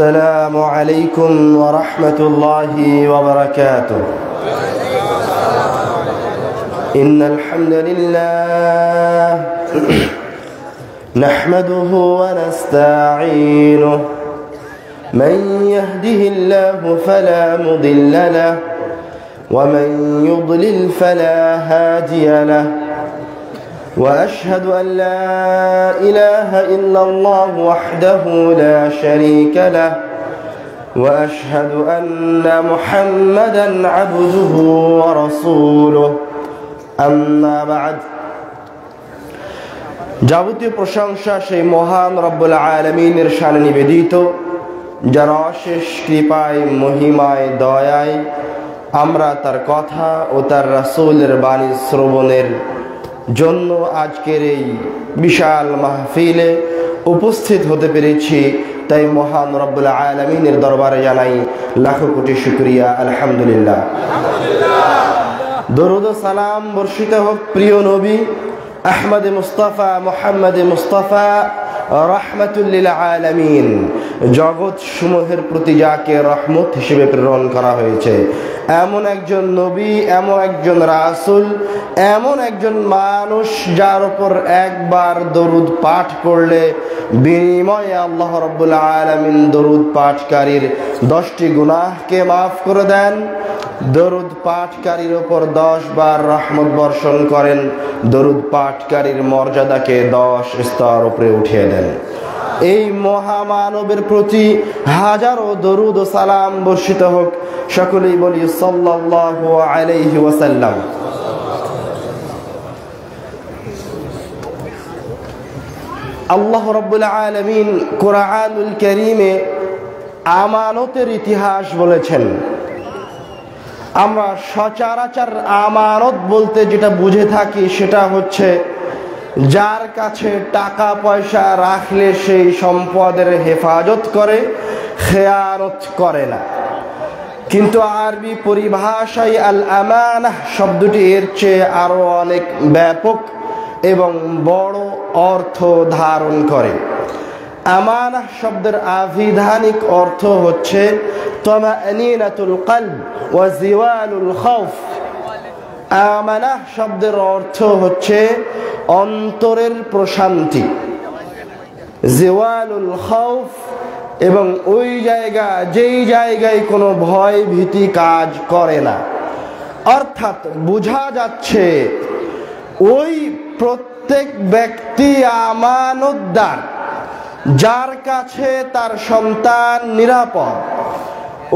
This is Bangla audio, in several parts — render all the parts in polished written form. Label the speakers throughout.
Speaker 1: السلام عليكم ورحمة الله وبركاته. إن الحمد لله نحمده ونستعينه من يهده الله فلا مضل له ومن يضلل فلا هادي له وأشهد أن لا إله إلا الله وحده لا شريك له وأشهد أن محمدا عبده ورسوله أما بعد যাবতীয় প্রশংসা সেই মহান রব্বুল আলামিনের শানে নিবেদিত, যার অশেষ কৃপায় মহিমায় দয়ায় আমরা তার কথা ও তার রাসূলের বাণী শ্রবণের জন্য আজকের এই বিশাল মাহফিলে উপস্থিত হতে পেরেছি। তাই মহান রব্বুল আলামিনের দরবারে জানাই লাখো কোটি শুকরিয়া, আলহামদুলিল্লাহ। দরুদ ও সালাম বর্ষিত হোক প্রিয় নবী আহমদ মুস্তাফা মুহাম্মদ মুস্তাফা রাহমাতুল লিল আলামিন, জগৎ সমূহের প্রতি যাকে রহমত হিসেবে প্রেরণ করা হয়েছে, এমন একজন নবী, এমন একজন রাসূল, এমন একজন মানুষ যার উপর একবার দরুদ পাঠ করলে বিনিময়ে আল্লাহ রাব্বুল আলামিন দরুদ পাঠকারীর 10টি গুনাহকে মাফ করে দেন, দরুদ পাঠকারীর উপর 10 বার রহমত বর্ষণ করেন, দরুদ পাঠকারীর মর্যাদাকে 10 স্তর উপরে উঠিয়ে দেন। এই মহামানবের প্রতি হাজারো দরুদ ও সালাম বর্ষিত হোক। সকলেই বলি সাল্লাল্লাহু আলাইহি ওয়াসাল্লাম। আল্লাহ রাব্বুল আলামিন কোরআনুল কারীমে আমানতের ইতিহাস বলেছেন। আমরা সচরাচর আমানত বলতে যেটা বুঝে থাকি সেটা হচ্ছে যার কাছে টাকা পয়সা রাখলে সেই সম্পদের হেফাজত করে, খেয়ানত করে না। কিন্তু আরবি পরিভাষায় আল আমানাহ শব্দটি এর চেয়ে আরো অনেক ব্যাপক এবং বড় অর্থ ধারণ করে। আমানাহ শব্দের আভিধানিক অর্থ হচ্ছে তামানিনাতুল কলব ওয়া জিওয়ালুল খাউফ। আমানাহ শব্দের অর্থ হচ্ছে অন্তরের প্রশান্তি, জিওয়ালুল খাউফ, এবং ওই জায়গা যেই জায়গায় কোনো ভয় ভীতি কাজ করে না। অর্থাৎ বোঝা যাচ্ছে ওই প্রত্যেক ব্যক্তি আমানতদার যার কাছে তার সন্তান নিরাপদ,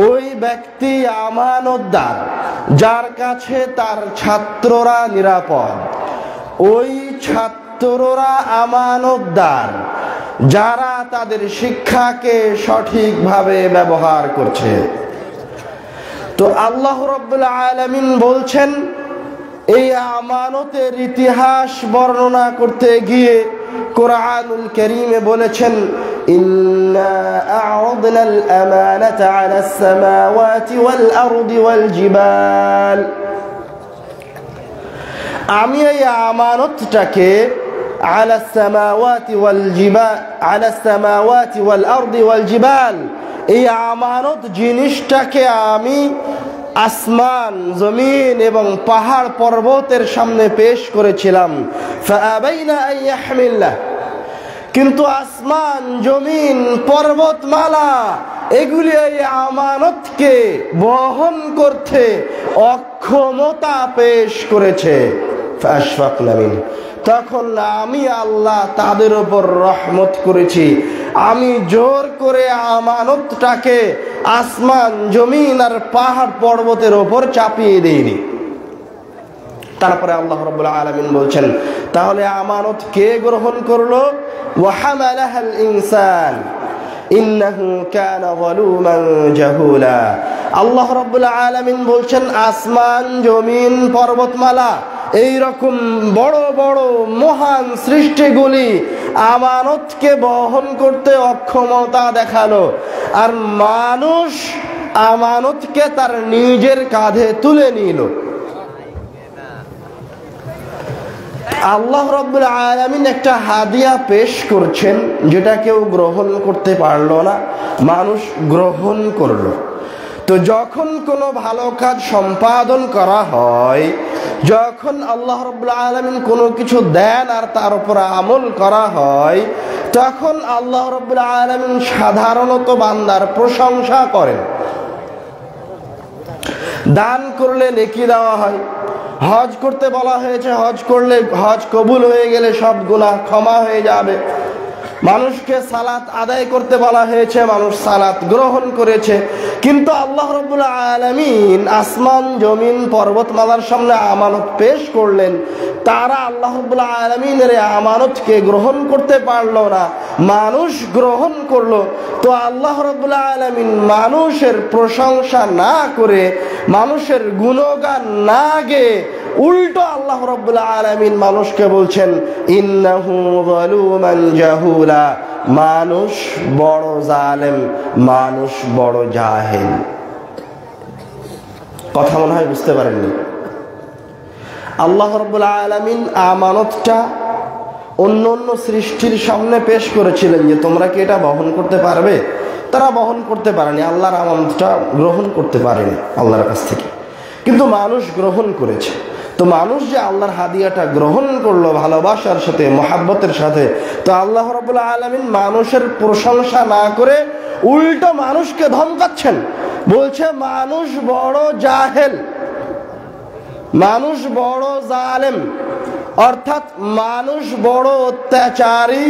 Speaker 1: ওই ব্যক্তি আমানতদার যার কাছে তার ছাত্ররা নিরাপদ, ওই ছাত্ররা আমানতদার যারা তাদের শিক্ষাকে সঠিকভাবে ব্যবহার করছে। তো আল্লাহ রাব্বুল আলামিন বলছেন, এই আমানতের ইতিহাস বর্ণনা করতে গিয়ে কোরআনুল কারীমে বলেছেন, ইন্না আ'রাদনাল আমানাতা আলাস সামাওয়াতি ওয়াল আরদি ওয়াল জিবাল। আমি এই আমানতটাকে আলাস সামাওয়াতি ওয়াল জিবাল, আলাস সামাওয়াতি ওয়াল আরদি ওয়াল জিবাল, এই আমানত জিনিসটাকে আমি আসমান, জমিন এবং পাহাড় পর্বতের সামনে পেশ করেছিলাম। ফাআবাইনা আন ইয়াহমিলনাহ, কিন্তু আসমান, জমিন, পর্বতমালা এগুলি এই আমানতকে বহন করতে অক্ষমতা পেশ করেছে। ফাআশফাকনা মিন, তখন আমি আল্লাহ তাদের উপর রহমত করেছি। আমি জোর করে আমানতটাকে আসমান, জমিন আর পাহাড় পর্বতের উপর চাপিয়ে দেইনি। তারপরে আল্লাহ রাব্বুল আলামিন বলছেন, তাহলে আমানত কে গ্রহণ করলো? ওয়া হামালাহাল ইনসান ইন্নাহু কানা যালুমান জাহুলা। আল্লাহ রাব্বুল আলামিন বলছেন, আসমান, জমিন, পর্বতমালা এই রকম বড় বড় মহান সৃষ্টিগুলি আমানতকে বহন করতে অক্ষমতা দেখালো, আর মানুষ আমানতকে তার নিজের কাঁধে তুলে নিল। আল্লাহ রাব্বুল আলামিন একটা হাদিয়া পেশ করছেন, যেটা কেউ গ্রহণ করতে পারলো না, মানুষ গ্রহণ করলো। তো যখন কোনো ভালো কাজ সম্পাদন করা হয়, যখন আল্লাহ রাব্বুল আলামিন কোনো কিছু দেন আর তার উপর আমল করা হয়, তখন আল্লাহ রাব্বুল আলামিন সাধারণত বান্দার প্রশংসা করেন। দান করলে নেকি দেওয়া হয়, হজ করতে বলা হয়েছে, হজ করলে হজ কবুল হয়ে গেলে সব গুনাহ ক্ষমা হয়ে যাবে। মানুষকে সালাত আদায় করতে বলা হয়েছে, মানুষ সালাত গ্রহণ করেছে। কিন্তু আল্লাহ রাব্বুল আলামিন আসমান জমিন পর্বতমালার সামনে আমানত পেশ করলেন, তারা আল্লাহ রাব্বুল আলামিনের আমানতকে গ্রহণ করতে পারলো না, মানুষ গ্রহণ করলো। তো আল্লাহ রাব্বুল আলামিন মানুষের প্রশংসা না করে, মানুষের গুণগান না গেয়ে উল্টো আল্লাহ রাব্বুল আলামিন মানুষকে বলছেন ইন্নাহু যালুমান জাহুলা, মানুষ বড় জালেম, মানুষ বড় জাহেল। কথা মনে হয় বুঝতে পারেননি। আল্লাহ রাব্বুল আলামিন আমানতটা অন্য অন্য সৃষ্টির সামনে পেশ করেছিলেন যে তোমরা কি এটা বহন করতে পারবে? তারা বহন করতে পারেনি, আল্লাহর আমানতটা গ্রহণ করতে পারেনি আল্লাহর কাছ থেকে, কিন্তু মানুষ গ্রহণ করেছে। তো মানুষ যে আল্লাহর হাদিয়াটা গ্রহণ করলো ভালোবাসার সাথে, মহাব্বতের সাথে, তো আল্লাহ রাব্বুল আলামিন মানুষের প্রশংসা না করে উল্টো মানুষকে ধমকাচ্ছেন, বলছে মানুষ বড় জাহেল, মানুষ বড় জালেম, অর্থাৎ মানুষ বড় অত্যাচারী,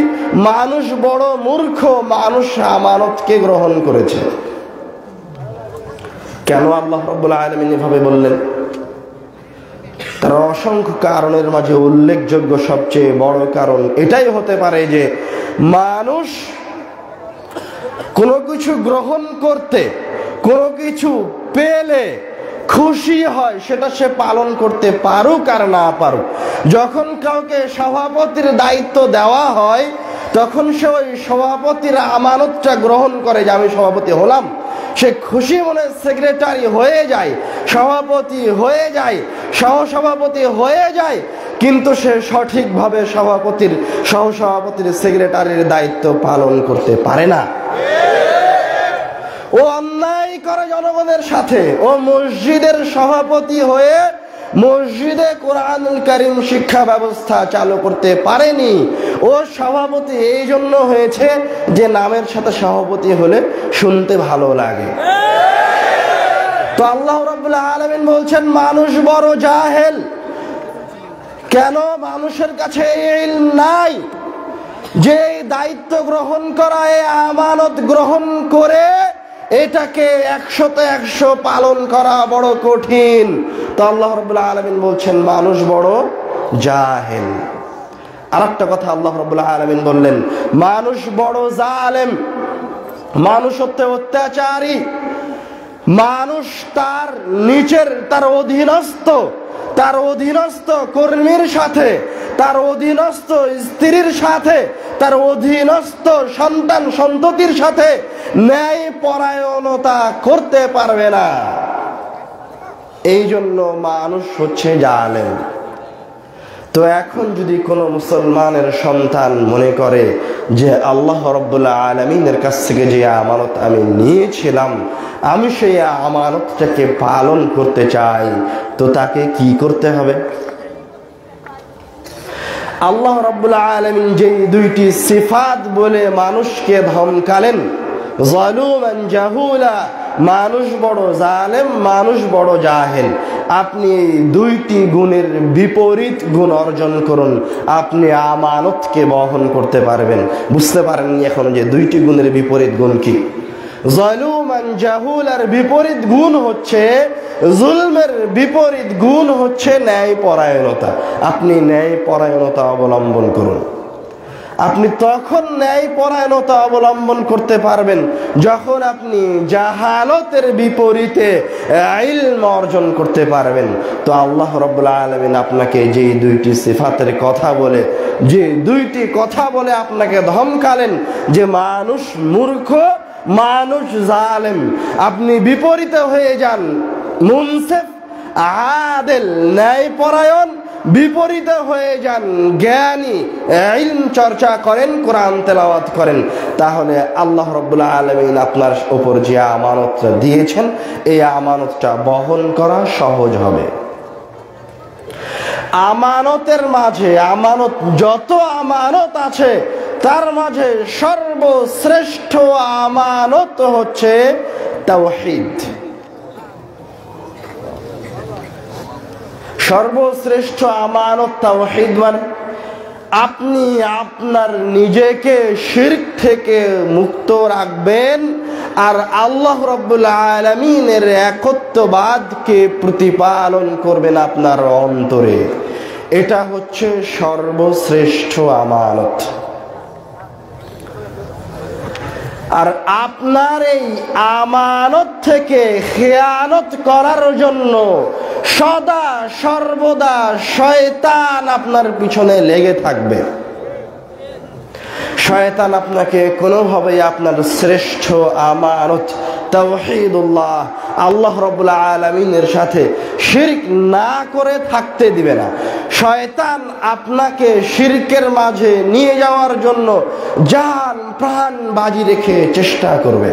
Speaker 1: মানুষ বড় মূর্খ, মানুষ আমানতকে গ্রহণ করেছে। কেন আল্লাহ রাব্বুল আলামিন এভাবে বললেন? তার অসংখ্য কারণের মাঝে উল্লেখযোগ্য সবচেয়ে বড় কারণ এটাই হতে পারে যে মানুষ কোনো কিছু গ্রহণ করতে, কোনো কিছু পেলে খুশি হয়, সেটা সে পালন করতে পারুক আর না পারুক। যখন কাউকে সভাপতির দায়িত্ব দেওয়া হয়, তখন সে ওই সভাপতির আমানতটা গ্রহণ করে যে আমি সভাপতি হলাম, সে খুশি মনে সেক্রেটারি হয়ে যায়, সভাপতি হয়ে যায়, সহসভাপতি হয়ে যায়, কিন্তু সে সঠিকভাবে সভাপতির, সহসভাপতির, সেক্রেটারির দায়িত্ব পালন করতে পারে না। ও অন্যায় করে জনগণের সাথে, ও মসজিদের সভাপতি হয়ে মসজিদে কোরআনুল কারীম শিক্ষা ব্যবস্থা চালু করতে পারেনি। ও সভাপতি এই জন্য হয়েছে যে নামের সাথে সভাপতি হলে শুনতে ভালো লাগে। তো আল্লাহ রাব্বুল আলামিন বলছেন মানুষ বড় জাহেল। কেন? মানুষের কাছে ইলম নাই যে দায়িত্ব গ্রহণ করা, আমানত গ্রহণ করে এটাকে 100তে 100 পালন করা বড় কঠিন। তো আল্লাহ রাব্বুল আলামিন বলছেন মানুষ বড় জাহেল। আরেকটা কথা আল্লাহ রাব্বুল আলামিন বললেন মানুষ বড় জালেম, মানুষ হচ্ছে অত্যাচারী, মানুষ তার নিচের, তার অধীনস্থ কর্মীর সাথে, তার অধীনস্থ স্ত্রীর সাথে, তার অধীনস্থ সন্তান সন্ততির সাথে ন্যায় পরায়ণতা করতে পারবে না। এই জন্য মানুষ হচ্ছে জালেম। তো এখন যদি কোনো মুসলমানের সন্তান মনে করে যে আল্লাহ রাব্বুল আলামিনের কাছ থেকে যে আমানত আমি নিয়েছিলাম, আমি সেই আমানতটাকে পালন করতে চাই, তো তাকে কি করতে হবে? আল্লাহ রাব্বুল আলামিন যে দুইটি সিফাত বলে মানুষকে ধমকালেন, যালুমান জাহুলা, মানুষ বড় জালেম, মানুষ বড় জাহেল, আপনি দুইটি গুণের বিপরীত গুণ অর্জন করুন, আপনি আমানতকে বহন করতে পারবেন। বুঝতে পারেননি এখন যে দুইটি গুণের বিপরীত গুণ কি? যালুমান জাহুলার বিপরীত গুণ হচ্ছে, জুলমের বিপরীত গুণ হচ্ছে ন্যায় পরায়ণতা। আপনি ন্যায় পরায়ণতা অবলম্বন করুন। আপনি তখন ন্যায় পরায়ণতা অবলম্বন করতে পারবেন যখন আপনি জাহালতের বিপরীতে ইলম অর্জন করতে পারবেন। তো আল্লাহ রাব্বুল আলামিন আপনাকে যে দুইটি সিফাতের কথা বলে, যে দুইটি কথা বলে আপনাকে ধমকালেন যে মানুষ মূর্খ, মানুষ জালেম, আপনি বিপরীতে হয়ে যান, মুনসিফ, আদেল, ন্যায় পরায়ণ, বিপরীতে হয়ে যান, জ্ঞানী, ইলম চর্চা করেন, কোরআন তেলাওয়াত করেন, তাহলে আল্লাহ রাব্বুল আলামিন আপনার উপর যে আমানতটা দিয়েছেন এই আমানতটা বহন করা সহজ হবে। আমানতের মাঝে, আমানত যত আমানত আছে তার মাঝে সর্বশ্রেষ্ঠ আমানত হচ্ছে তাওহীদ। সর্বশ্রেষ্ঠ আমানত তাওহীদ মানে আপনি আপনার নিজেকে শিরক থেকে মুক্ত রাখবেন আর আল্লাহ রাব্বুল আলামিনের একত্ববাদকে প্রতিপালন করবেন আপনার অন্তরে। এটা হচ্ছে সর্বশ্রেষ্ঠ আমানত। আর আপনার এই আমানত থেকে খেয়ানত করার জন্য সদা সর্বদা শয়তান আপনার পিছনে লেগে থাকবে। শয়তান আপনাকে কোনোভাবেই আপনার শ্রেষ্ঠ আমানত তাওহীদুল্লাহ, আল্লাহ রাব্বুল আলামিনের সাথে শিরক না করে থাকতে দিবে না। শয়তান আপনাকে শিরকের মাঝে নিয়ে যাওয়ার জন্য জান প্রাণ বাজি রেখে চেষ্টা করবে।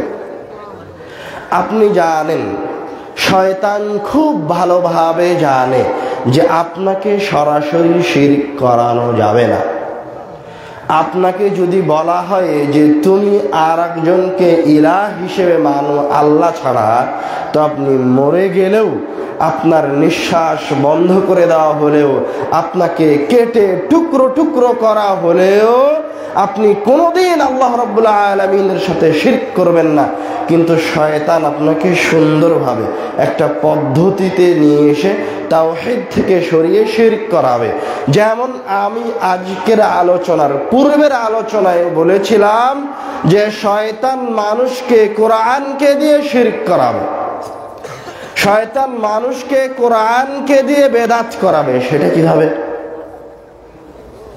Speaker 1: আপনি জানেন, শয়তান খুব ভালোভাবে জানে যে আপনাকে সরাসরি শিরক করানো যাবে না। আপনাকে যদি বলা হয় যে তুমি আর একজনকে ইলাহ হিসেবে মানো আল্লাহ ছাড়া, তো আপনি মরে গেলেও, আপনার নিঃশ্বাস বন্ধ করে দেওয়া হলেও, আপনাকে কেটে টুকরো টুকরো করা হলেও আপনি কোনোদিন আল্লাহ রাব্বুল আলামিনের সাথে শিরক করবেন না। কিন্তু শয়তান আপনাকে সুন্দরভাবে একটা পদ্ধতিতে নিয়ে এসে তাওহীদ থেকে সরিয়ে শিরক করাবে। যেমন আমি আজকের আলোচনার পূর্বের আলোচনায় বলেছিলাম যে শয়তান মানুষকে কোরআনকে দিয়ে শিরক করাবে, শয়তান মানুষকে কোরআনকে দিয়ে বেদাত করাবে। সেটা কিভাবে?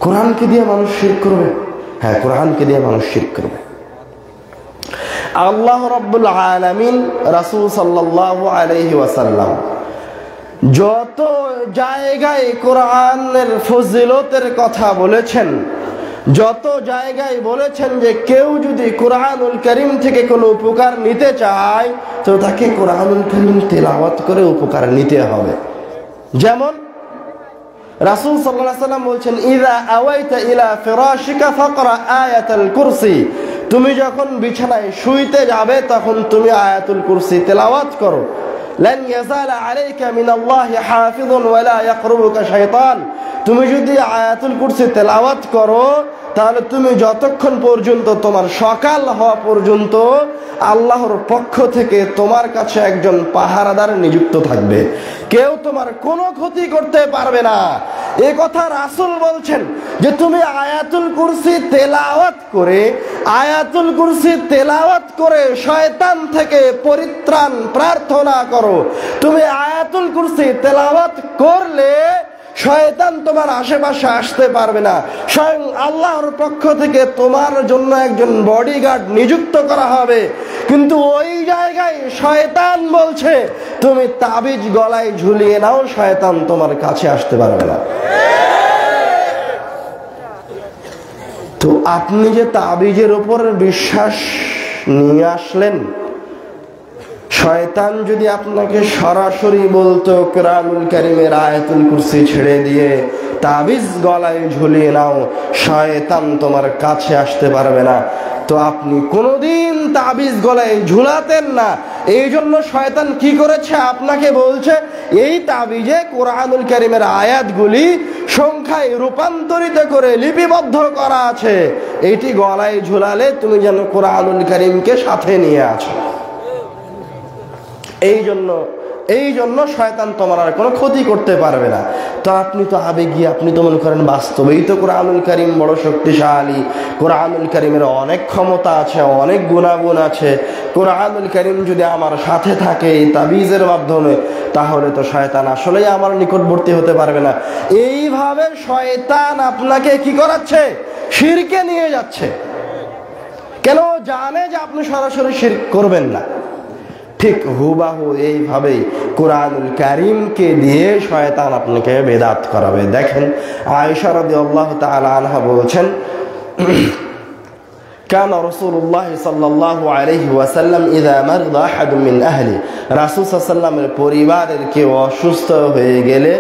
Speaker 1: কোরআনকে দিয়ে মানুষ শিরক করবে? হ্যাঁ, কোরআনকে দিয়ে মানুষ শিরক করবে। আল্লাহ রাব্বুল আলামিন, রাসূল সাল্লাল্লাহু আলাইহি ওয়াসাল্লাম যত জায়গায় কোরআনের ফজিলতের কথা বলেছেন, যত জায়গায় বলেছেন যে কেউ যদি কোরআনুল কারীম থেকে কোনো উপকার নিতে চায় তো তাকে কোরআনুল কারীম তেলাওয়াত করে উপকার নিতে হবে। যেমন রাসূল সাল্লাল্লাহু আলাইহি ওয়াসাল্লাম বলছেন, ইযা আওয়াইতা ইলা ফিরাশিকা ফাকরা আয়াতুল কুরসি, তুমি যখন বিছানায় শুইতে যাবে তখন তুমি আয়াতুল কুরসি তেলাওয়াত করো। লান ইয়াজালা আলাইকা মিনাল্লাহি হাফিযুন ওয়ালা ইয়াকরুবুকা শাইতান, তুমি যদি আয়াতুল কুরসি তেলাওয়াত করো তাহলে তুমি যতক্ষণ পর্যন্ত, তোমার সকাল হওয়া পর্যন্ত আল্লাহর পক্ষ থেকে তোমার কাছে একজন পাহারাদার নিযুক্ত থাকবে, কেউ তোমার কোনো ক্ষতি করতে পারবে না। এ কথা রাসূল বলছেন যে তুমি আয়াতুল কুরসি তেলাওয়াত করে, আয়াতুল কুরসি তেলাওয়াত করে শয়তান থেকে পরিত্রাণ প্রার্থনা করো। তুমি আয়াতুল কুরসি তেলাওয়াত করলে শয়তান তোমার আশেপাশে আসতে পারবে না। স্বয়ং আল্লাহর পক্ষ থেকে তোমার জন্য একজন বডিগার্ড নিযুক্ত করা হবে। কিন্তু ওই জায়গায় শয়তান বলছে তুমি তাবিজ গলায় ঝুলিয়ে নাও, শয়তান তোমার কাছে আসতে পারবে না। তো আপনি যে তাবিজের উপর বিশ্বাস নিয়ে আসলেন, শয়তান যদি আপনাকে সরাসরি বলতো কোরআনুল কারীমের আয়াতুল কুরসি ছেড়ে দিয়ে তাবিজ গলায় ঝুলিয়ে নাও, শয়তান তোমার কাছে আসতে পারবে না, তো আপনি কোনোদিন তাবিজ গলায় ঝুলাতেন না। এই জন্য শয়তান কি করেছে? আপনাকে বলছে এই তাবিজে কোরআনুল কারীমের আয়াতগুলি সংখ্যায় রূপান্তরিত করে লিপিবদ্ধ করা আছে, এইটি গলায় ঝুলালে তুমি যেন কোরআনুল কারীমকে সাথে নিয়ে আছো। এই জন্য শয়তান তোমার আর কোনো ক্ষতি করতে পারবে না। তো আপনি তো আবেগী, আপনি তো মনে করেন বাস্তবেই তো কোরআনুল কারীম বড় শক্তিশালী, কোরআনুল কারীমের অনেক ক্ষমতা আছে, অনেক গুণাগুণ আছে, কোরআনুল কারীম যদি আমার সাথে থাকে এই তাবিজের মাধ্যমে তাহলে তো শয়তান আসলেই আমার নিকটবর্তী হতে পারবে না। এইভাবে শয়তান আপনাকে কি করাচ্ছে? শিরকে নিয়ে যাচ্ছে। কেন? জানে যে আপনি সরাসরি শিরক করবেন না। ঠিক হুবাহু এইভাবেই কোরআনুল কারীমকে দিয়ে শয়তান আপনাকে বেদাত করাবে। দেখেন আয়েশা রাদিয়াল্লাহু তাআলা আনহা বলছেন, كان رسول الله صلى الله عليه وسلم إذا مرض أحد من أهله রাসূল সাল্লাল্লাহু আলাইহি ওয়াসাল্লামের পরিবারের কেউ অসুস্থ হয়ে গেলে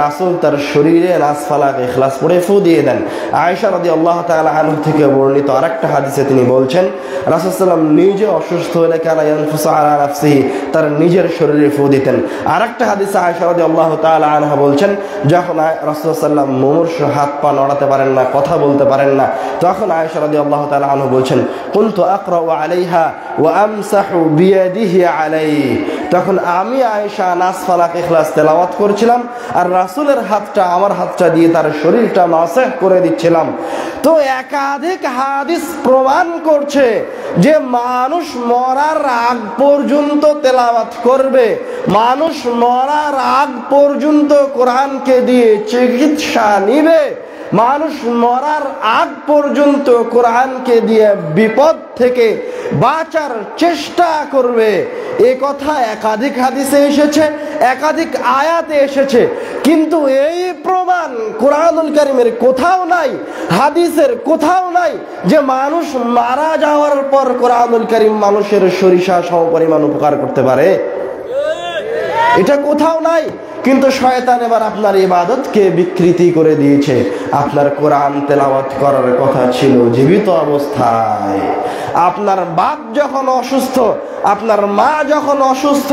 Speaker 1: রাসূল তার শরীরে নাস ফালাক ইখলাস পড়ে ফু দিয়ে দেন। আয়েশা রাদিয়াল্লাহু তাআলা আনহা থেকে বর্ণিত আরেকটা হাদিসে তিনি বলছেন, রাসূল সাল্লাল্লাহু আলাইহি ওয়াসাল্লাম নিজে অসুস্থ হলে কানা ইয়ানফুসু আলা নাফসিহি, তার নিজের শরীরে ফু দিতেন। আরেকটা হাদিসে আয়েশা রাদিয়াল্লাহু তাআলা আনহা বলছেন, যখন রাসূল সাল্লাল্লাহু আলাইহি ওয়াসাল্লাম মুমূর্ষু, হাত পা নড়াতে পারেন না, কথা বলতে পারেন না, তখন আয়েশা রাদিয়াল্লাহু তাআলা আনহা বলছেন, কুনতু আকরাউ আলাইহা ওয়া আমসাহু বিয়াদিহি আলাইহি, তখন আমি আয়েশা নাস ফালাক ইখলাস তেলাওয়াত করছিলাম আর রাসূলের হাতটা আমার হাতটা দিয়ে তার শরীরটা মাসাহ করে দিচ্ছিলাম। তো একাধিক হাদিস প্রমাণ করছে যে মানুষ মরার আগ পর্যন্ত তেলাওয়াত করবে, মানুষ মরার আগ পর্যন্ত কোরআনকে দিয়ে চিকিৎসা নিবে, মানুষ মরার আগ পর্যন্ত কোরআনকে দিয়ে বিপদ থেকে বাঁচার চেষ্টা করবে। এ কথা একাধিক হাদিসে এসেছে, একাধিক আয়াতে এসেছে, কিন্তু এই প্রমাণ কোরআনুল কারীমের কোথাও নাই, হাদিসের কোথাও নাই যে মানুষ মারা যাওয়ার পর কোরআনুল কারীম মানুষের সরিষা সমপরিমাণ উপকার করতে পারে, এটা কোথাও নাই। কিন্তু শয়তান এবার আপনার ইবাদতকে বিকৃতি করে দিয়েছে। আপনার কোরআন তেলাওয়াত করার কথা ছিল জীবিত অবস্থায়। আপনার বাপ যখন অসুস্থ, আপনার মা যখন অসুস্থ,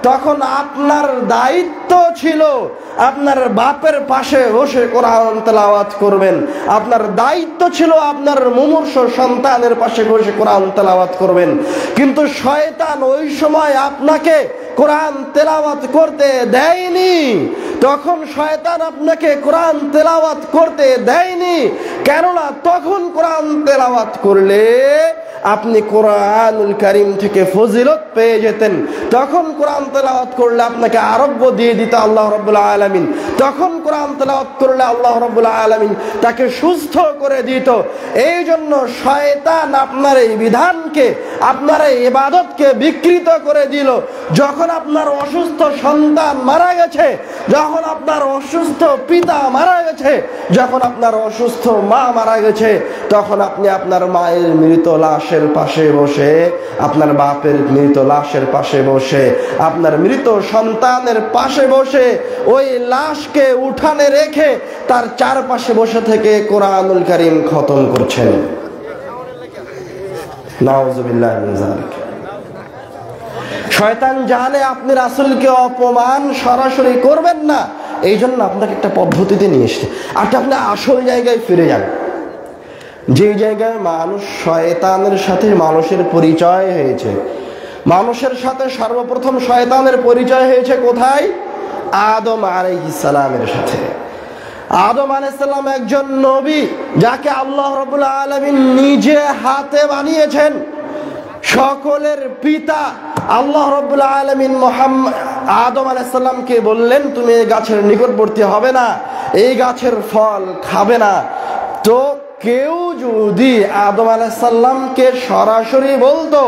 Speaker 1: তখন আপনার দায়িত্ব ছিল আপনার বাপের পাশে বসে কোরআন তেলাওয়াত করবেন। আপনার দায়িত্ব ছিল আপনার মুমূর্ষু সন্তানের পাশে বসে কোরআন তেলাওয়াত করবেন। কিন্তু শয়তান ওই সময় আপনাকে কোরআন তেলাওয়াত করতে দেয়নি। তখন শয়তান আপনাকে কোরআন তেলাওয়াত করতে দেয়নি, কেননা তখন কোরআন তেলাওয়াত করলে আপনি কোরআনুল কারীম থেকে ফজিলত পেয়ে যেতেন। তখন কোরআন তেলাওয়াত করলে আপনাকে আরোগ্য দিয়ে দিত আল্লাহ রাব্বুল আলামিন। তখন কোরআন তেলাওয়াত করলে আল্লাহ রাব্বুল আলামিন তাকে সুস্থ করে দিত। এই জন্য শয়তান আপনার এই বিধানকে, আপনার এই ইবাদতকে বিকৃত করে দিল। যখন আপনার অসুস্থ সন্তান মারা গেছে, যখন আপনার অসুস্থ পিতা মারা গেছে, যখন আপনার অসুস্থ মা মারা গেছে, তখন আপনি আপনার মায়ের মৃত লাশের পাশে বসে, আপনার বাপের মৃত লাশের পাশে বসে, আপনার মৃত সন্তানের পাশে বসে ওই লাশকে উঠানে রেখে তার চারপাশে বসে থেকে কোরআনুল কারীম খতম করছেন। নাউযুবিল্লাহ মিন যালিক। শয়তান জানে আপনি রাসূলকে অপমান সরাসরি করবেন না, এই জন্য আপনাকে একটা পদ্ধতিতে নিয়ে এসেছে। আর আপনি আসল জায়গায় ফিরে যান, যে জায়গায় মানুষ শয়তানের সাথে মানুষের পরিচয় হয়েছে। মানুষের সাথে সর্বপ্রথম শয়তানের পরিচয় হয়েছে কোথায়? আদম আলাইহিস সালামের সাথে। আদম আলাইহিস সালাম একজন নবী, যাকে আল্লাহ রাব্বুল আলামিন নিজে হাতে বানিয়েছেন। সকলের পিতা আল্লাহ রাব্বুল আলামিন আদম আলাইহিস সালামকে বললেন, তুমি এই গাছের নিকটবর্তী হবে না, এই গাছের ফল খাবে না। তো কেউ যদি আদম আলাইহিস সালামকে সরাসরি বলতো,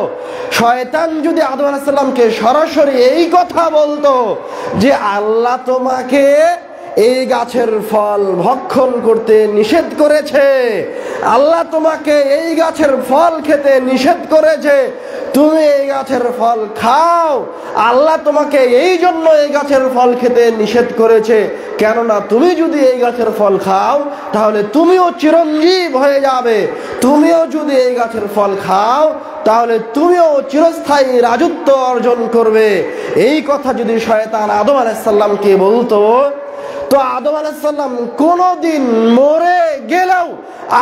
Speaker 1: শয়তান যদি আদম আলাইহিস সালামকে সরাসরি এই কথা বলতো যে আল্লাহ তোমাকে এই গাছের ফল ভক্ষণ করতে নিষেধ করেছে, আল্লাহ তোমাকে এই গাছের ফল খেতে নিষেধ করেছে, তুমি এই গাছের ফল খাও, আল্লাহ তোমাকে এই জন্য এই গাছের ফল খেতে নিষেধ করেছে, কেননা তুমি যদি এই গাছের ফল খাও তাহলে তুমিও চিরঞ্জীব হয়ে যাবে, তুমিও যদি এই গাছের ফল খাও তাহলে তুমিও চিরস্থায়ী রাজত্ব অর্জন করবে। এই কথা যদি শয়তান আদম আলাইহিস সালামকে বলতো, তো আদম আলাইহিস সালাম কোনদিন মরে গেলেও,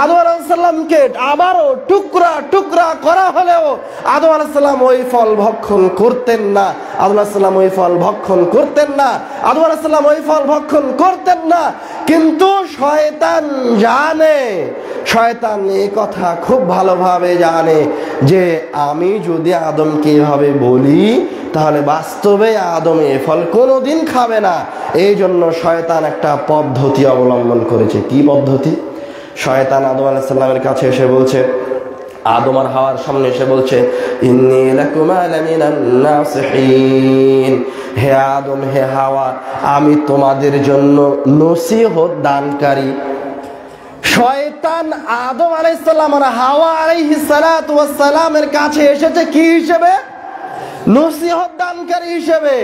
Speaker 1: আদম আলাইহিস সালামকে আবারও টুকরা টুকরা করা হলেও আদম আলাইহিস সালাম ওই ফল ভক্ষণ করতেন না। আদম আলাইহিস সালাম ওই ফল ভক্ষণ করতেন না। আদম আলাইহিস সালাম ওই ফল ভক্ষণ করতেন না। কিন্তু শয়তান জানে, শয়তান এই কথা খুব ভালোভাবে জানে যে আমি যদি আদমকে এভাবে বলি তাহলে বাস্তবে আদম এ ফল কোনোদিন খাবে না। এই জন্য শয়তান একটা পদ্ধতি অবলম্বন করেছে। কি পদ্ধতি? শয়তান আদম আলাইহিস সালামের কাছে এসে বলছে, আদম আর হাওয়ার সামনে এসে বলছে, ইন্নী লাকুমা লামিনান নাসিহিন, হে আদম হে হাওয়া, আমি তোমাদের জন্য নসিহত দানকারী। শয়তান আদম আলাইহিস সালাম আর হাওয়া আলাইহিস সালাতু ওয়াস সালামের কাছে এসেছে কি হিসেবে? নসিহত দানকারী হিসেবে।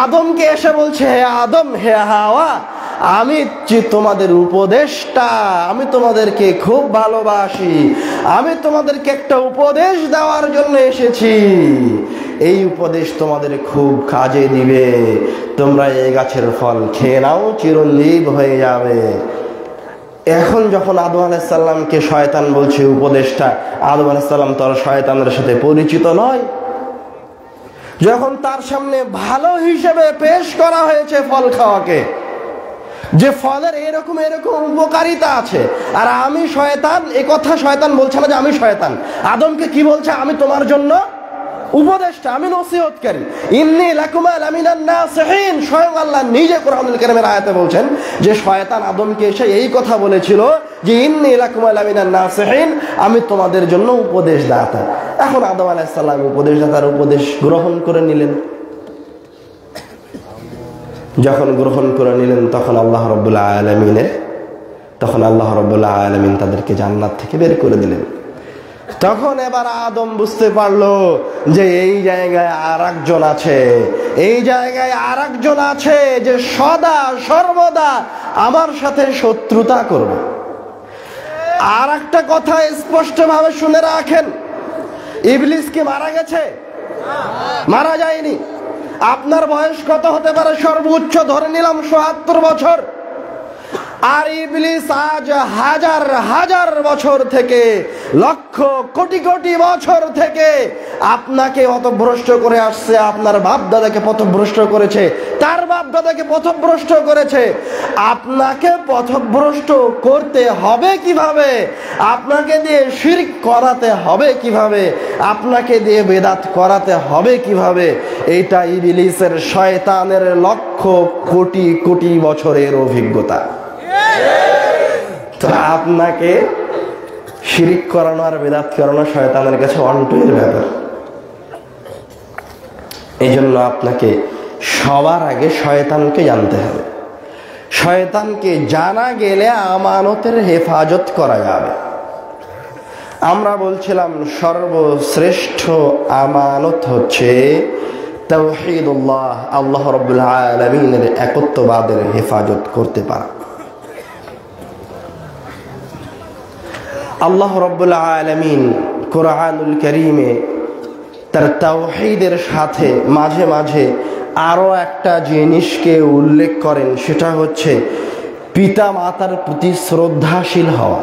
Speaker 1: আদমকে এসে বলছে, হে আদম হে হাওয়া, আমি তোমাদের উপদেশটা, আমি তোমাদেরকে খুব ভালোবাসি, আমি তোমাদেরকে একটা উপদেশ দেওয়ার জন্য এসেছি। এই উপদেশ তোমাদের খুব কাজে দিবে, তোমরা এই গাছের ফল খেয়ে নাও, চিরঞ্জীব হয়ে যাবে। এখন যখন আদম আলাইহিস সালামকে শয়তান বলছে উপদেশটা, আদম আলাইহিস সালাম তো আর শয়তানের সাথে পরিচিত নয়। যখন তার সামনে ভালো হিসেবে পেশ করা হয়েছে ফল খাওয়াকে, যে ফলের এরকম এরকম উপকারিতা আছে, আর আমি শয়তান, এ কথা শয়তান বলছে না যে আমি শয়তান। আদমকে কি বলছে? আমি তোমার জন্য উপদেশটা, আমি নসিহতকারী। ইন্নী লাকুমা লামিনান নাসিহিন, স্বয়ং আল্লাহ নিজে কোরআনুল কারীমের আয়াতে বলছেন যে শয়তান আদমকে এসে এই কথা বলেছিল যে ইন্নী লাকুমা লামিনান নাসিহিন, আমি তোমাদের জন্য উপদেশদাতা। এখন আদম আলাইহিস সালাম উপদেশদাতার উপদেশ গ্রহণ করে নিলেন। যখন গ্রহণ করে নিলেন তখন আল্লাহ রাব্বুল আলামিন তাদেরকে জান্নাত থেকে বের করে দিলেন। তখন এবার আদম বুঝতে পারলো যে এই জায়গায় আরেকজন আছে, এই জায়গায় আরেকজন আছে যে সদা সর্বদা আমার সাথে শত্রুতা করবে। আর একটা কথা স্পষ্ট ভাবে শুনে রাখেন, ইবলিস কি মারা গেছে? মারা যায়নি। আপনার বয়স কত হতে পারে? সর্বোচ্চ ধরে নিলাম ৭৭ বছর। আর ইবলিস আজ হাজার হাজার বছর থেকে, লক্ষ কোটি কোটি বছর থেকে আপনাকে পথভ্রষ্ট করে আসছে। আপনার বাপ দাদাকে পথভ্রষ্ট করেছে, তার বাপ দাদাকে পথভ্রষ্ট করেছে। আপনাকে পথভ্রষ্ট করতে হবে কিভাবে? আপনাকে দিয়ে শিরক করাতে হবে কিভাবে? আপনাকে দিয়ে বেদাত করাতে হবে কিভাবে? এইটা ইবলিসের, শয়তানের লক্ষ কোটি কোটি বছরের অভিজ্ঞতা। তো আপনাকে শিরিক করানো আর বিদআত করানো শয়তানের কাছে অন্টুয়ের ব্যাপার। এই জন্য আপনাকে সবার আগে শয়তানকে জানতে হবে। শয়তানকে জানা গেলে আমানতের হেফাজত করা যাবে। আমরা বলছিলাম সর্বশ্রেষ্ঠ আমানত হচ্ছে তাওহীদুল্লাহ, আল্লাহ রাব্বুল আলামিনের একত্ববাদের হেফাজত করতে পারা। আল্লাহ রাব্বুল আলামিন কোরআনুল কারীমে তার তাওহীদের সাথে মাঝে মাঝে আরো একটা জিনিসকে উল্লেখ করেন, সেটা হচ্ছে পিতা মাতার প্রতি শ্রদ্ধাশীল হওয়া।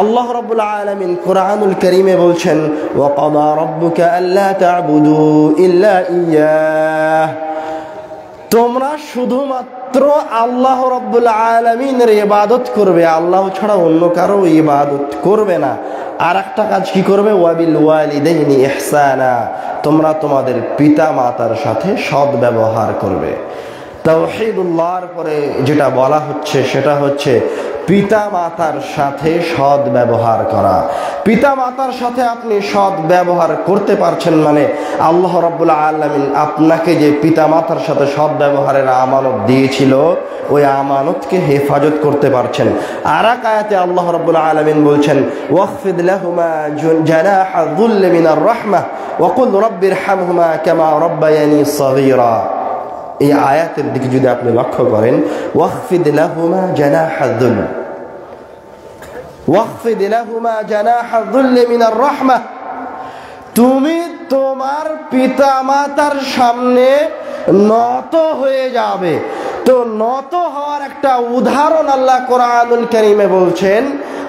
Speaker 1: আল্লাহ রাব্বুল আলামিন কোরআনুল কারীমে বলছেন, ওয়া ক্বাদা রাব্বুকা আল্লা তা'বুদু ইল্লা ইয়্যাহ, তোমরা শুধুমাত্র আল্লাহ রাব্বুল আলামিনের ইবাদত করবে, আল্লাহ ছাড়া অন্য কারো ইবাদত করবে না। আর একটা কাজ কি করবে? ওয়াবিল ওয়ালিদাইনি ইহসানা, তোমরা তোমাদের পিতা মাতার সাথে সৎ ব্যবহার করবে। তাওহীদুল্লাহর পরে যেটা বলা হচ্ছে সেটা হচ্ছে পিতা মাতার সাথে সৎ ব্যবহার করা। পিতা মাতার সাথে আপনি সৎ ব্যবহার করতে পারছেন মানে আল্লাহ রাব্বুল আলামিন আপনাকে যে পিতা মাতার সাথে সৎ ব্যবহারের আমানত দিয়েছিল, ওই আমানতকে হেফাজত করতে পারছেন। আর এক আয়াতে আল্লাহ রাব্বুল আলামিন বলছেন, ওয়াখফিদ লাহুমা জানাহা যুল্লি মিনার রাহমাহ ওয়া কুল রাব্বিরহামহুমা কামা রাব্বায়ানি সগীরা। এই আয়াতের দিকে যদি আপনি লক্ষ্য করেন, ওয়াখফিদ লাহুমা জানাহা যুল, ওয়াখফিদ লাহুমা জানাহা যুল্লি মিনার রাহমাহ, তুমি তোমার পিতা মাতার সামনে নত হয়ে যাবে। তো নত হওয়ার একটা উদাহরণ আল্লাহ কোরআনুল কারীমে বলছেন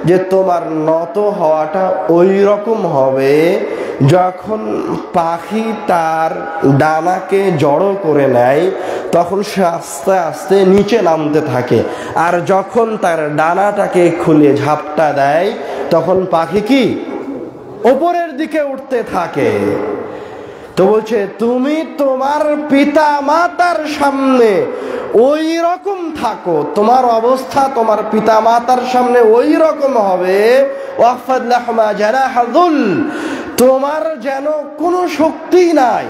Speaker 1: যে তোমার নত হওয়াটা ওই রকম হবে যখন পাখি তার ডানাকে জড়ো করে নেয়, তখন সে আস্তে আস্তে নিচে নামতে থাকে। আর যখন তার ডানাটাকে খুলে ঝাপটা দেয়, তখন পাখি কি ওপরের দিকে উঠতে থাকে। তো বলছে তুমি তোমার পিতা মাতার সামনে ওই রকম থাকো, তোমার অবস্থা তোমার পিতা মাতার সামনে ওই রকম হবে, ওয়াহফাদ লাহমা জানাহা যুল, তোমার যেন কোনো শক্তি নাই,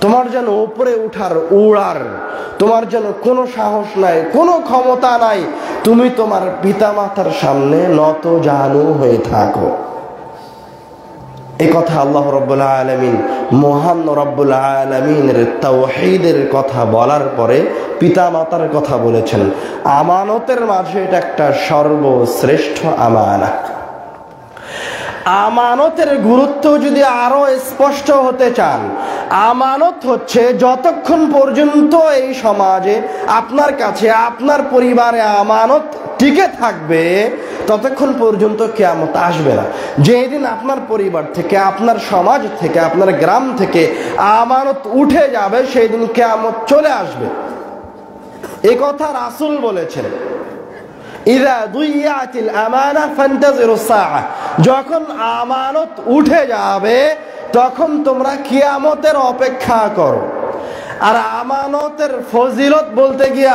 Speaker 1: তোমার যেন উপরে উঠার উড়ার তোমার যেন কোনো সাহস নাই, কোনো ক্ষমতা নাই, তুমি তোমার পিতা মাতার সামনে নত জানু হয়ে থাকো। এই কথা আল্লাহ রাব্বুল আলামিন, মহান রাব্বুল আলামিনের তাওহীদের কথা বলার পরে পিতা মাতার কথা বলেছেন। আমানতের মাঝে এটা একটা সর্বশ্রেষ্ঠ আমানত। আমানতের গুরুত্ব যদি আরো স্পষ্ট হতে চান, আমানত হচ্ছে যতক্ষণ পর্যন্ত এই সমাজে আপনার কাছে আপনার পরিবারে আমানত টিকে থাকবে ততক্ষণ পর্যন্ত কিয়ামত আসবে না। যেদিন আপনার পরিবার থেকে, আপনার সমাজ থেকে, আপনার গ্রাম থেকে আমানত উঠে যাবে সেই দিন কিয়ামত চলে আসবে। এই কথা রাসূল বলেছেন, ইযা দুইয়াতিল আমানা ফান্তাজিরুস সাআ, যখন আমানত উঠে যাবে তখন তোমরা কিয়ামতের অপেক্ষা করো। আর আমানতের ফজিলত বলতে গিয়ে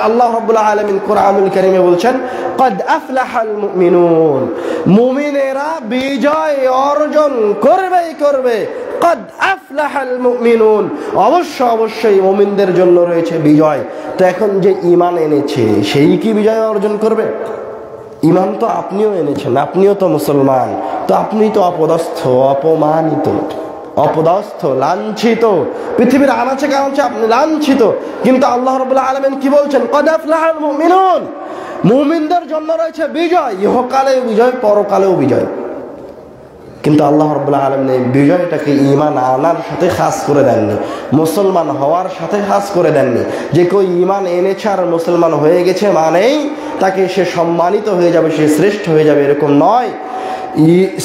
Speaker 1: আল্লাহ রাব্বুল আলামিন কোরআনুল কারীমে বলছেন, ক্বাদ আফলাহাল মুমিনুন, মুমিনেরা বিজয় অর্জন করবেই করবে। ক্বাদ আফলাহাল মুমিনুন, অবশ্যই মুমিনদের জন্য রয়েছে বিজয়। তো এখন যে ঈমান এনেছে সেই কি বিজয় অর্জন করবে? ঈমান তো আপনিও এনেছেন, আপনিও তো মুসলমান, তো আপনি তো অপদস্থ, অপমানিত, অপদস্থ, লাঞ্ছিত, পৃথিবীর আনাচে কানাচে আপনি লাঞ্ছিত। কিন্তু আল্লাহ রাব্বুল আলামিন কি বলছেন? ক্বাদ আফলাহাল মুমিনুন, মুমিনদের জন্য রয়েছে বিজয়, ইহকালেও বিজয়, পরকালেও বিজয়। কিন্তু আল্লাহ রাব্বুল আলামিন এই বিজয়টাকে ঈমান আনার সাথে খাস করে দেননি, মুসলমান হওয়ার সাথে খাস করে দেননি। যে কেউ ঈমান এনেছে আর মুসলমান হয়ে গেছে মানেই তাকে সে সম্মানিত হয়ে যাবে, সে শ্রেষ্ঠ হয়ে যাবে, এরকম নয়।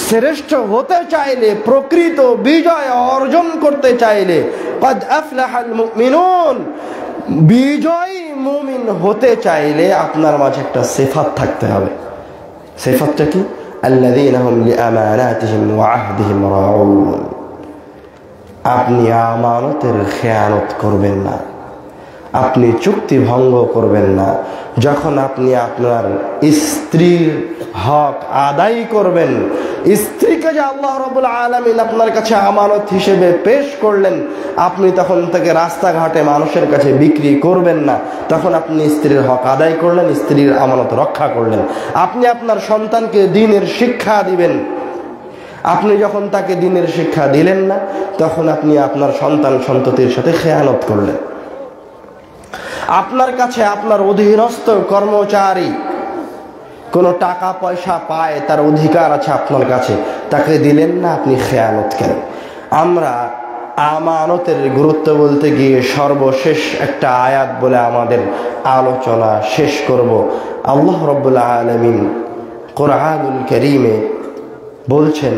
Speaker 1: শ্রেষ্ঠ হতে চাইলে, প্রকৃত বিজয় অর্জন করতে চাইলে ক্বাদ আফলাহাল মুমিনুন, বিজয়ী মুমিন হতে চাইলে আপনার মাঝে একটা সিফাত থাকতে হবে। সিফাতটা কি? আল্লাযীনা হুম লিআমানাতিহিম ওয়া আহদিহিম রাউন, আপনি আমানতের খেয়ানত করবেন না, আপনি চুক্তি ভঙ্গ করবেন না। যখন আপনি আপনার স্ত্রীর হক আদায় করবেন, স্ত্রীকে যে আল্লাহ রাব্বুল আলামিন আপনার কাছে আমানত হিসেবে পেশ করলেন, আপনি তখন তাকে রাস্তাঘাটে মানুষের কাছে বিক্রি করবেন না। তখন আপনি স্ত্রীর হক আদায় করলেন, স্ত্রীর আমানত রক্ষা করলেন। আপনি আপনার সন্তানকে দ্বীনের শিক্ষা দিবেন, আপনি যখন তাকে দ্বীনের শিক্ষা দিলেন না তখন আপনি আপনার সন্তান সন্ততির সাথে খেয়ানত করলেন। আপনার কাছে আপনার অধীনস্থ কর্মচারী কোনো টাকা পয়সা পায়, তার অধিকার আছে আপনার কাছে, তাকে দিলেন না, আপনি খেয়ানত করেন। আমরা আমানতের গুরুত্ব বলতে গিয়ে সর্বশেষ একটা আয়াত বলে আমাদের আলোচনা শেষ করব। আল্লাহ রাব্বুল আলামিন কোরআনুল কারীমে বলছেন,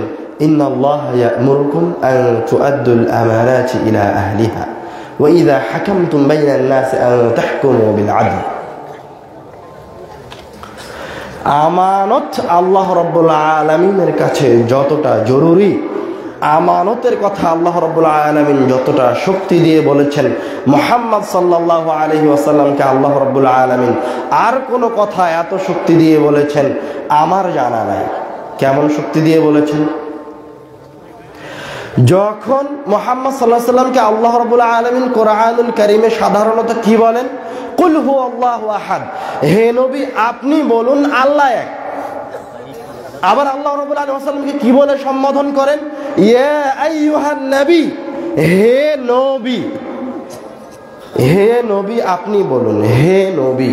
Speaker 1: ইন্নাল্লাহা ইয়া'মুরুকুম আন তু'আদ্দুল আমানাতি ইলা আহলিহা ওয়া ইযা হাকামতুম বাইনান নাসি আন তাহকুমু বিল আদল। আমানত আল্লাহ রাব্বুল আলামিনের কাছে যতটা জরুরি, আমানতের কথা আল্লাহ রাব্বুল আলামিন যতটা শক্তি দিয়ে বলেছেন, মুহাম্মদ সাল্লাল্লাহু আলাইহি ওয়াসাল্লামকে আল্লাহ রাব্বুল আলামিন আর কোন কথা এত শক্তি দিয়ে বলেছেন আমার জানা নাই। কেমন শক্তি দিয়ে বলেছেন? যখন মুহাম্মদ সাল্লাল্লাহু আলাইহি ওয়াসাল্লামকে আল্লাহ রাব্বুল আলামিন কোরআনুল কারীমে সাধারণত কি বলেন? কুল হুয়াল্লাহু আহাদ, হে নবী আপনি বলুন আল্লাহ এক। আবার আল্লাহ রাব্বুল আলামিন ওয়াসাল্লামকে কি বলে সম্বোধন করেন? ইয়া আইয়ুহান নবী, হে নবী, হে নবী আপনি বলুন, হে নবী,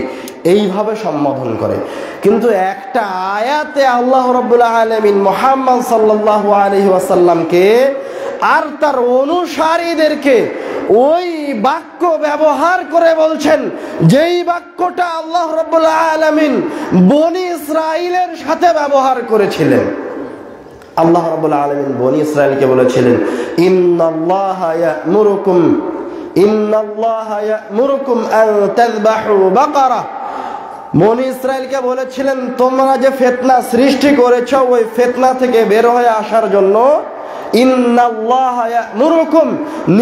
Speaker 1: এইভাবে সম্বোধন করে। কিন্তু একটা আয়াতে আল্লাহ রাব্বুল আলামিন মুহাম্মদ সাল্লাল্লাহু আলাইহি ওয়াসাল্লামকে আর তার অনুসারীদেরকে ওই বাক্য ব্যবহার করে বলছেন যেই বাক্যটা আল্লাহ রাব্বুল আলামিন বনি ইসরাইলের সাথে ব্যবহার করেছিলেন। আল্লাহ রাব্বুল আলামিন বনি ইসরাইলকে বলেছিলেন, ইন্নাল্লাহা ইয়া'মুরুকুম আন তাযবাহু বাকারা। বনি ইসরাইলকে বলেছিলেন তোমরা যে ফিতনা সৃষ্টি করেছো ওই ফিতনা থেকে বের হয়ে আসার জন্য ইন্নাল্লাহা ইয়া'মুরুকুম,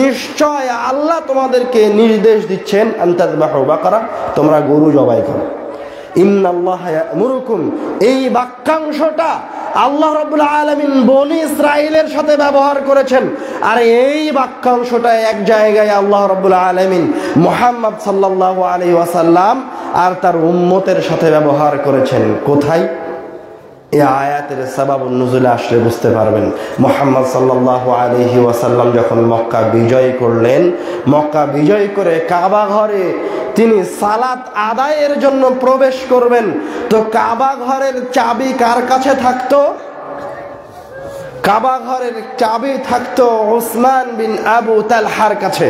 Speaker 1: নিশ্চয় আল্লাহ তোমাদেরকে নির্দেশ দিচ্ছেন, আন তাযবাহু বাকারা, তোমরা গরু জবাই করো। ইন্নাল্লাহা ইয়া'মুরুকুম, এই বাক্যাংশটা আল্লাহ রাব্বুল আলামিন বনি ইসরাইলের সাথে ব্যবহার করেছেন। আর এই বাক্যাংশটা এক জায়গায় আল্লাহ রাব্বুল আলামিন মুহাম্মদ সাল্লাল্লাহু আলাইহি ওয়াসাল্লাম আর তার উম্মতের সাথে ব্যবহার করেছেন। কোথায়? এই আয়াতের সাবাবুন নুজুলে আসলে বুঝতে পারবেন। মুহাম্মদ সাল্লাল্লাহু আলাইহি ওয়াসাল্লাম যখন মক্কা বিজয় করলেন, মক্কা বিজয় করে কাবা ঘরে তিনি সালাত আদায়ের জন্য প্রবেশ করবেন, তো কাবা ঘরের চাবি কার কাছে থাকতো? কাবা ঘরের চাবি থাকতো উসমান বিন আবু তালহার কাছে।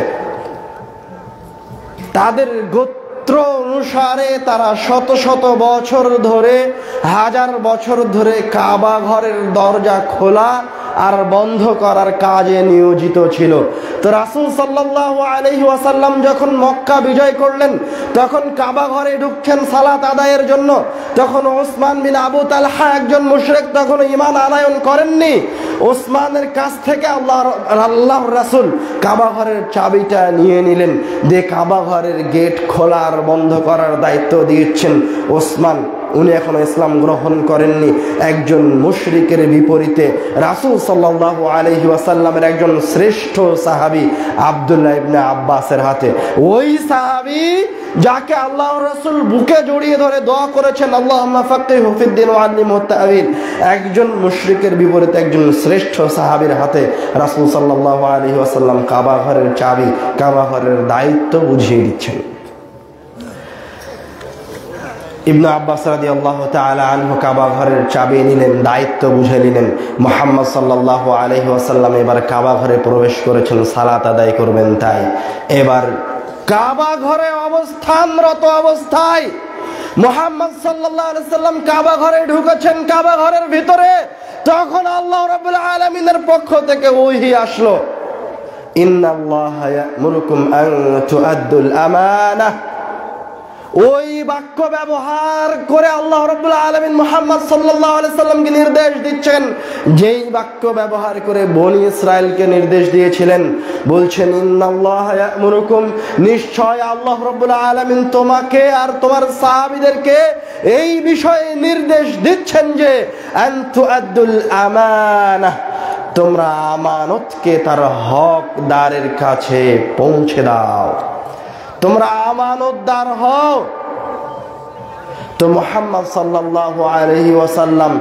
Speaker 1: তাদের গোত্র অনুসারে তারা শত শত বছর ধরে, হাজার বছর ধরে কাবা ঘরের দরজা খোলা আর বন্ধ করার কাজে নিয়োজিত ছিল। তো রাসূল সাল্লাল্লাহু আলাইহি ওয়াসাল্লাম যখন মক্কা বিজয় করলেন, তখন কাবা ঘরে ঢুকছেন সালাত আদায়ের জন্য। তখন ওসমান বিন আবু তালহা একজন মুশরিক, তখন ঈমান আনয়ন করেননি। ওসমানের কাছ থেকে আল্লাহর রাসূল কাবা ঘরের চাবিটা নিয়ে নিলেন, দিয়ে কাবা ঘরের গেট খোলা আর বন্ধ করার দায়িত্ব দিয়েছেন ওসমান। উনি এখনো ইসলাম গ্রহণ করেননি। একজন মুশরিকের বিপরীতে রাসূল সাল্লাল্লাহু আলাইহি ওয়াসাল্লামের একজন শ্রেষ্ঠ সাহাবী আব্দুল্লাহ ইবনে আব্বাসের হাতে, ওই সাহাবী যাকে আল্লাহর রাসূল বুকে জড়িয়ে ধরে দোয়া করেছেন, আল্লাহুম্মা ফাক্কিহু ফিদ-দীন ওয়া আল্লিমহু তা'ওয়িল, একজন মুশরিকের বিপরীতে একজন শ্রেষ্ঠ সাহাবীর হাতে রাসূল সাল্লাল্লাহু আলাইহি ওয়াসাল্লাম কাবা ঘরের চাবি, কাবা ঘরের দায়িত্ব বুঝিয়ে দিচ্ছেন। ইবনে আব্বাস রাদিয়াল্লাহু তাআলা আনহু কাবা ঘরের চাবি নিলেন, দায়িত্ব বুঝে নিলেন। মুহাম্মদ সাল্লাল্লাহু আলাইহি ওয়াসাল্লাম এবার কাবা ঘরে প্রবেশ করেছেন, সালাত আদায় করবেন। তাই এবার কাবা ঘরে অবস্থানরত অবস্থায় মুহাম্মদ সাল্লাল্লাহু আলাইহি ওয়াসাল্লাম কাবা ঘরে ঢুকেছেন। কাবা ঘরের ভিতরে তখন আল্লাহ রাব্বুল আলামিনের পক্ষ থেকে ওহী আসলো, ইন্নাল্লাহা ইয়া'মুরুকুম আন তুআদ্দুল আমানাহ। ওই বাক্য ব্যবহার করে আল্লাহ রাব্বুল আলামিন মুহাম্মদ সাল্লাল্লাহু আলাইহি সাল্লামকে নির্দেশ দিচ্ছেন, যেই বাক্য ব্যবহার করে বনি ইসরাইলকে নির্দেশ দিয়েছিলেন। বলছেন, ইন্নাল্লাহা ইয়া'মুরুকুম, নিশ্চয় আল্লাহ রাব্বুল আলামিন তোমাকে আর তোমার সাহাবীদেরকে এই বিষয়ে নির্দেশ দিচ্ছেন যে আন তুআদ্দুল আমানাহ, তোমরা আমানতকে তার হকদারের কাছে পৌঁছে দাও, তোমরা আমানতদার হও। তো মুহাম্মদ সাল্লাল্লাহু আলাইহি ওয়াসাল্লাম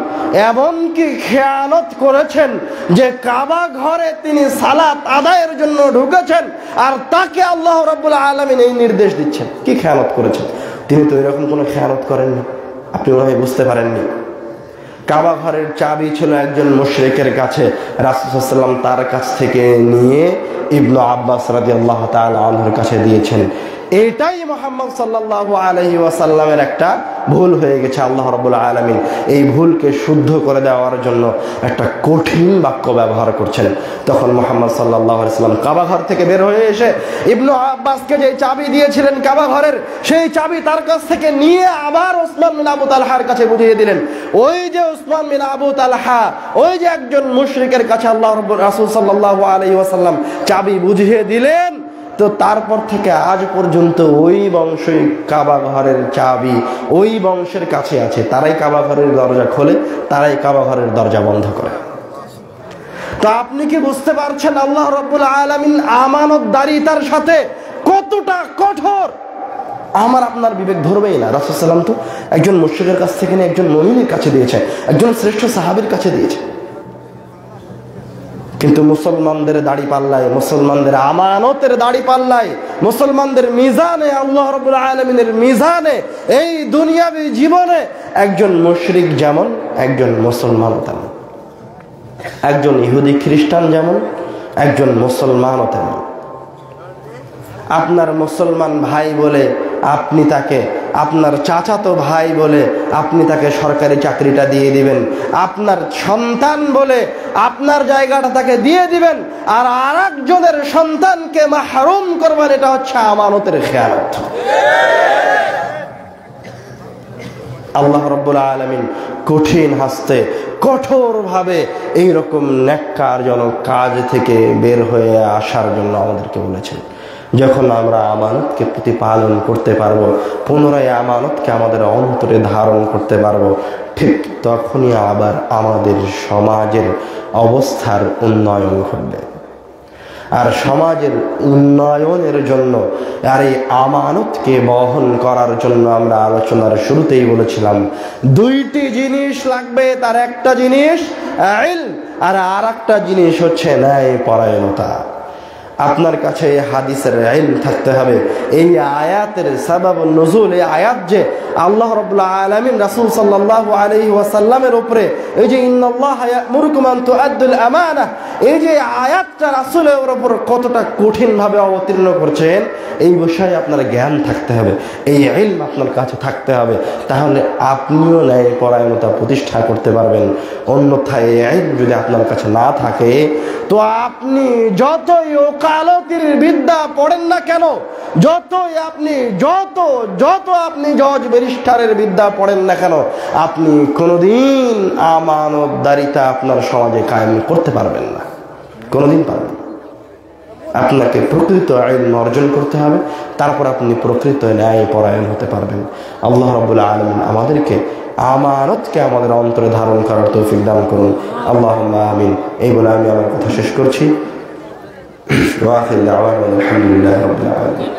Speaker 1: এমনকি খেয়ানত করেছেন যে কাবা ঘরে তিনি সালাত আদায়ের জন্য ঢুকেছেন আর তাকে আল্লাহ রাব্বুল আলামিন এই নির্দেশ দিচ্ছেন। কি খেয়ানত করেছেন? তিনি তো এরকম কোনো খেয়ানত করেননি, আপনি ওভাবে বুঝতে পারেননি। কাবা ঘরের চাবি ছিল একজন মুশরিকের কাছে, রাসূল সাল্লাল্লাহু আলাইহি ওয়াসাল্লাম তার কাছ থেকে নিয়ে ইবনে আব্বাস রাদিয়াল্লাহু তাআলা আনহুর কাছে দিয়েছেন। এটাই মুহাম্মদ সাল্লাল্লাহু আলাইহি ওয়াসাল্লামের একটা ভুল হয়ে গেছে। আল্লাহ রাব্বুল আলামিন এই ভুলকে শুদ্ধ করে দেওয়ার জন্য একটা কঠিন বাক্য ব্যবহার করছেন। তখন মুহাম্মদ সাল্লাল্লাহু আলাইহি ওয়াসাল্লাম কাবা ঘর থেকে বের হয়ে এসে ইবনে আব্বাসকে যে চাবি দিয়েছিলেন কাবা ঘরের, সেই চাবি তার কাছ থেকে নিয়ে আবার ওসমান বিন আবু তালহার কাছে বুঝিয়ে দিলেন। ওই যে ওসমান বিন আবু তালহা, ওই যে একজন মুশরিকের কাছে আল্লাহ রাসূল সাল্লাল্লাহু আলাইহি ওয়াসাল্লাম চাবি বুঝিয়ে দিলেন। তো তারপর থেকে আজ পর্যন্ত ওই বংশই কাবা ঘরের চাবি ওই বংশের কাছে আছে। তারাই কাবা ঘরের দরজা খোলে, তারাই কাবা ঘরের দরজা বন্ধ করে। তো আপনি কি বুঝতে পারছেন আল্লাহ রাব্বুল আলামিন আমানতদারিতার সাথে কতটা কঠোর? আমার আপনার বিবেক ধরবেই না। রাসূল সাল্লাল্লাহু আলাইহি ওয়াসাল্লাম তো একজন মুশরিকের কাছ থেকে নিয়ে একজন মুমিনের কাছে দিয়েছে, একজন শ্রেষ্ঠ সাহাবীর কাছে দিয়েছে। কিন্তু মুসলমানদের দাড়ি পাল্লায়, মুসলমানদের আমানতের দাড়ি পাল্লায়, মুসলমানদের মিজানে, আল্লাহ রাব্বুল আলামিনের মিজানে, এই দুনিয়াবী জীবনে একজন মুশরিক যেমন, একজন মুসলমানও তেমন, একজন ইহুদি খ্রিস্টান যেমন, একজন মুসলমানও তেমন। আপনার মুসলমান ভাই বলে আপনি তাকে, আপনার চাচাতো ভাই বলে আপনি তাকে সরকারি চাকরিটা দিয়ে দিবেন, আপনার সন্তান বলে আপনার জায়গাটা তাকে দিয়ে দিবেন, আর আরেকজনের সন্তানকে মাহরুম করবেন। এটা হচ্ছে আমানতের খেয়ানত। আল্লাহ রাব্বুল আলামিন কঠিন হস্তে কঠোরভাবে এইরকম নেককারজনক কাজ থেকে বের হয়ে আসার জন্য আমাদেরকে বলেছেন। যখন আমরা আমানতকে প্রতিপালন করতে পারবো, পুনরায় আমানতকে আমাদের অন্তরে ধারণ করতে পারবো, ঠিক তখনই আবার আমাদের সমাজের অবস্থার উন্নয়ন ঘটবে। আর সমাজের উন্নয়নের জন্য আর এই আমানতকে বহন করার জন্য আমরা আলোচনার শুরুতেই বলেছিলাম দুইটি জিনিস লাগবে। তার একটা জিনিস ইলম, আর একটা জিনিস হচ্ছে ন্যায় পরায়ণতা। আপনার কাছে এই হাদিসের ইলম থাকতে হবে। এই আয়াতের সাবাব নুজুল, এই আয়াত যে আল্লাহ রাব্বুল আলামিন রাসূল সাল্লাল্লাহু আলাইহি ওয়াসাল্লামের উপরে এই যে ইন্নাল্লাহা ইয়া'মুরুকুম আন তুআদ্দুল আমানাহ, এই যে আয়াতটা রাসূলের উপর কতটা কঠিনভাবে অবতীর্ণ করছেন, এই বিষয়ে আপনার জ্ঞান থাকতে হবে, এই ইলম আপনার কাছে থাকতে হবে। তাহলে আপনিও ন্যায় পরায়ণতা প্রতিষ্ঠা করতে পারবেন। অন্যথায় এই ইলম যদি আপনার কাছে না থাকে, তো আপনি যতই ওকালতির বিদ্যা পড়েন না কেন, যতই আপনি যত আপনি জজ ব্যারিস্টারের বিদ্যা পড়েন না কেন, আপনি কোনোদিন আমানতদারিতা আপনার সমাজে কায়েম করতে পারবেন না, কোনোদিন পারবেন না। আপনাকে প্রকৃত ইলম অর্জন করতে হবে, তারপর আপনি প্রকৃত ন্যায় পরায়ণ হতে পারবেন। আল্লাহ রাব্বুল আলামিন আমাদেরকে আমানতকে আমাদের অন্তরে ধারণ করার তৌফিক দান করুন। আল্লাহুম্মা আমিন। এই বলে আমি আমার কথা শেষ করছি। ওয়া আখিরু দাওয়ানা আলহামদুলিল্লাহি রাব্বিল আলামিন।